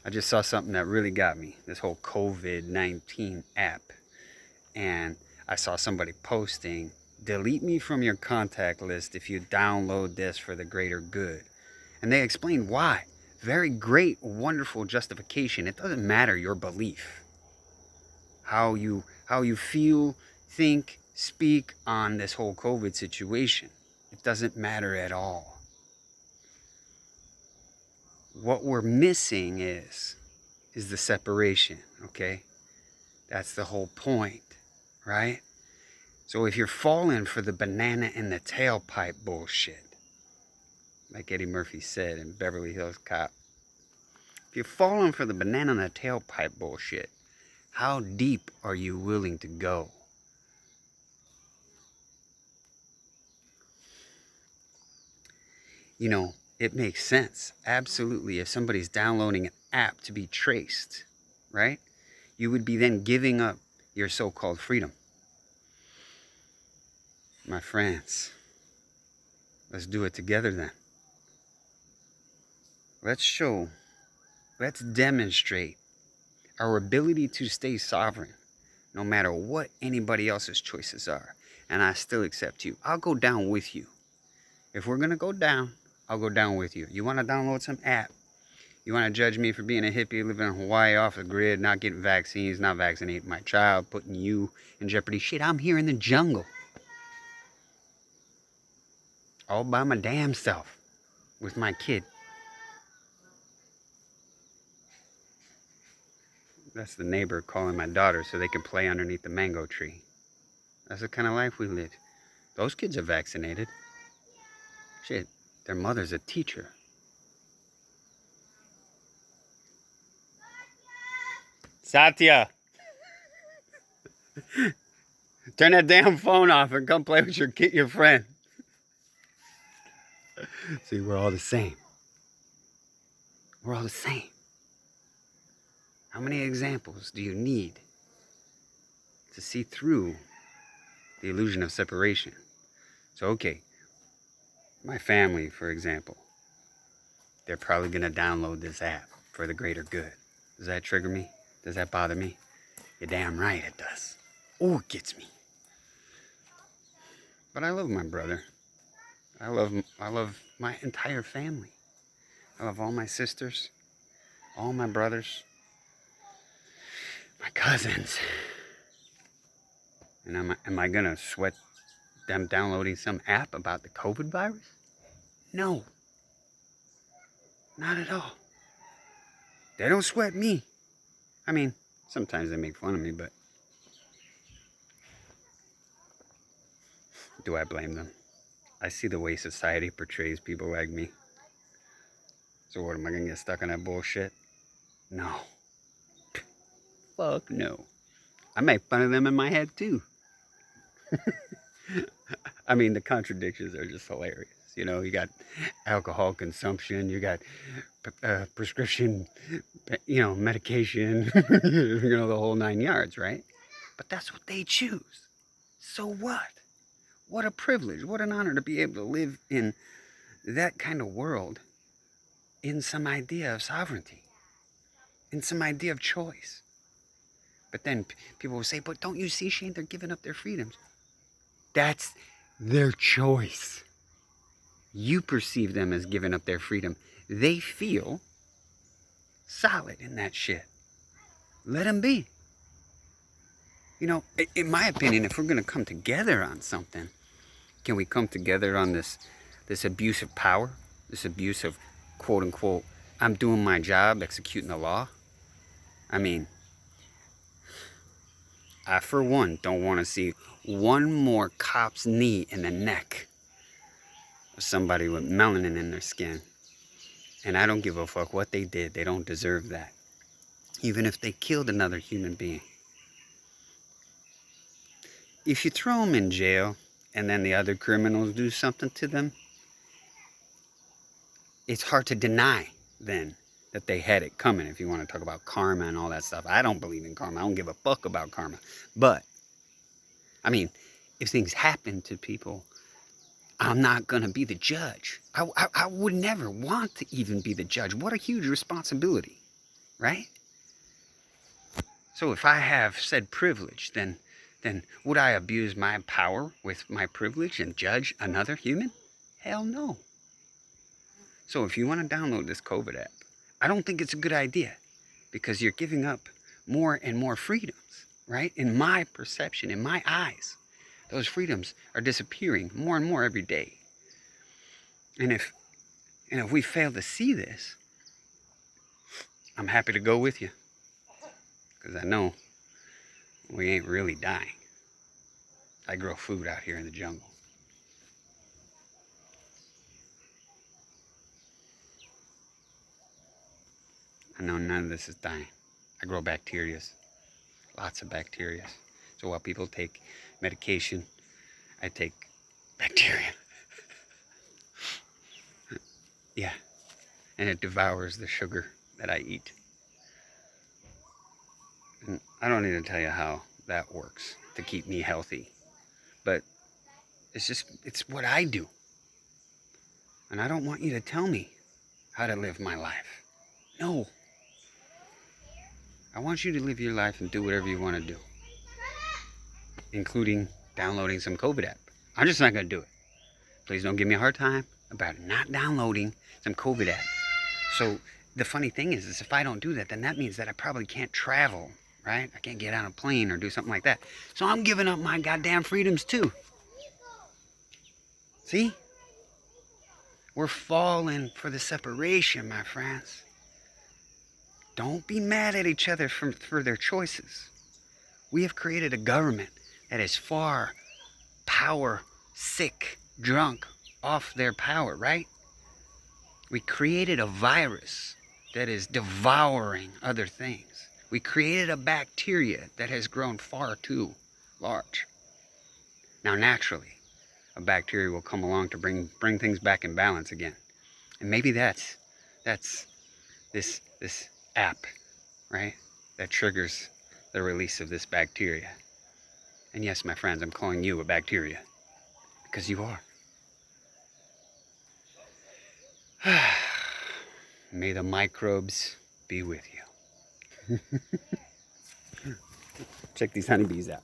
I just saw something that really got me. This whole COVID-19 app. And I saw somebody posting, delete me from your contact list if you download this for the greater good. And they explained why. Very great, wonderful justification. It doesn't matter your belief. How you feel, think, speak on this whole COVID situation. It doesn't matter at all. What we're missing is the separation, okay? That's the whole point, right? So if you're falling for the banana in the tailpipe bullshit, like Eddie Murphy said in Beverly Hills Cop, if you're falling for the banana in the tailpipe bullshit, how deep are you willing to go? You know, it makes sense, absolutely. If somebody's downloading an app to be traced, right? You would be then giving up your so-called freedom. My friends, let's do it together then. Let's demonstrate our ability to stay sovereign no matter what anybody else's choices are. And I still accept you. I'll go down with you. If we're going to go down, I'll go down with you. You want to download some app? You want to judge me for being a hippie living in Hawaii off the grid, not getting vaccines, not vaccinating my child, putting you in jeopardy? Shit, I'm here in the jungle. All by my damn self. With my kid. That's the neighbor calling my daughter so they can play underneath the mango tree. That's the kind of life we live. Those kids are vaccinated. Shit, their mother's a teacher. Satya! Turn that damn phone off and come play with your friend. See, we're all the same. We're all the same. How many examples do you need to see through the illusion of separation? So, okay, my family, for example, they're probably going to download this app for the greater good. Does that trigger me? Does that bother me? You're damn right it does. Oh, it gets me. But I love my brother. I love my entire family. I love all my sisters, all my brothers, my cousins. And am I gonna sweat them downloading some app about the COVID virus? No. Not at all. They don't sweat me. I mean, sometimes they make fun of me, but do I blame them? I see the way society portrays people like me. So what, am I gonna get stuck on that bullshit? No. Fuck no. I make fun of them in my head too. I mean, the contradictions are just hilarious. You know, you got alcohol consumption, you got prescription, medication, the whole 9 yards, right? But that's what they choose. So what? What a privilege, what an honor to be able to live in that kind of world, in some idea of sovereignty, in some idea of choice. But then people will say, but don't you see, Shane, they're giving up their freedoms. That's their choice. You perceive them as giving up their freedom. They feel solid in that shit. Let them be. You know, in my opinion, if we're going to come together on something, can we come together on this abuse of power? This abuse of, quote unquote, I'm doing my job, executing the law? I mean, I, for one, don't want to see one more cop's knee in the neck of somebody with melanin in their skin. And I don't give a fuck what they did. They don't deserve that. Even if they killed another human being. If you throw them in jail and then the other criminals do something to them, it's hard to deny then that they had it coming, if you want to talk about karma and all that stuff. I don't believe in karma. I don't give a fuck about karma. But, I mean, if things happen to people, I'm not going to be the judge. I would never want to even be the judge. What a huge responsibility. right? So if I have said privilege, then would I abuse my power with my privilege and judge another human? Hell no. So if you want to download this COVID app, I don't think it's a good idea because you're giving up more and more freedoms, right? In my perception, in my eyes, those freedoms are disappearing more and more every day. And if we fail to see this, I'm happy to go with you because I know we ain't really dying. I grow food out here in the jungle. I know none of this is dying. I grow bacterias, lots of bacterias. So while people take medication, I take bacteria. Yeah, and it devours the sugar that I eat. And I don't need to tell you how that works to keep me healthy. But it's what I do. And I don't want you to tell me how to live my life. No. I want you to live your life and do whatever you want to do, including downloading some COVID app. I'm just not going to do it. Please don't give me a hard time about not downloading some COVID app. So the funny thing is if I don't do that, then that means that I probably can't travel, right? I can't get on a plane or do something like that. So I'm giving up my goddamn freedoms too. See? We're falling for the separation, my friends. Don't be mad at each other for their choices. We have created a government that is far power sick, drunk off their power, right? We created a virus that is devouring other things. We created a bacteria that has grown far too large. Now, naturally, a bacteria will come along to bring things back in balance again. And maybe that's this app, right? That triggers the release of this bacteria. And yes, my friends, I'm calling you a bacteria because you are. May the microbes be with you. Check these honeybees out.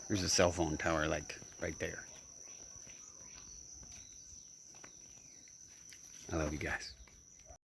There's a cell phone tower, like, right there. I love you guys.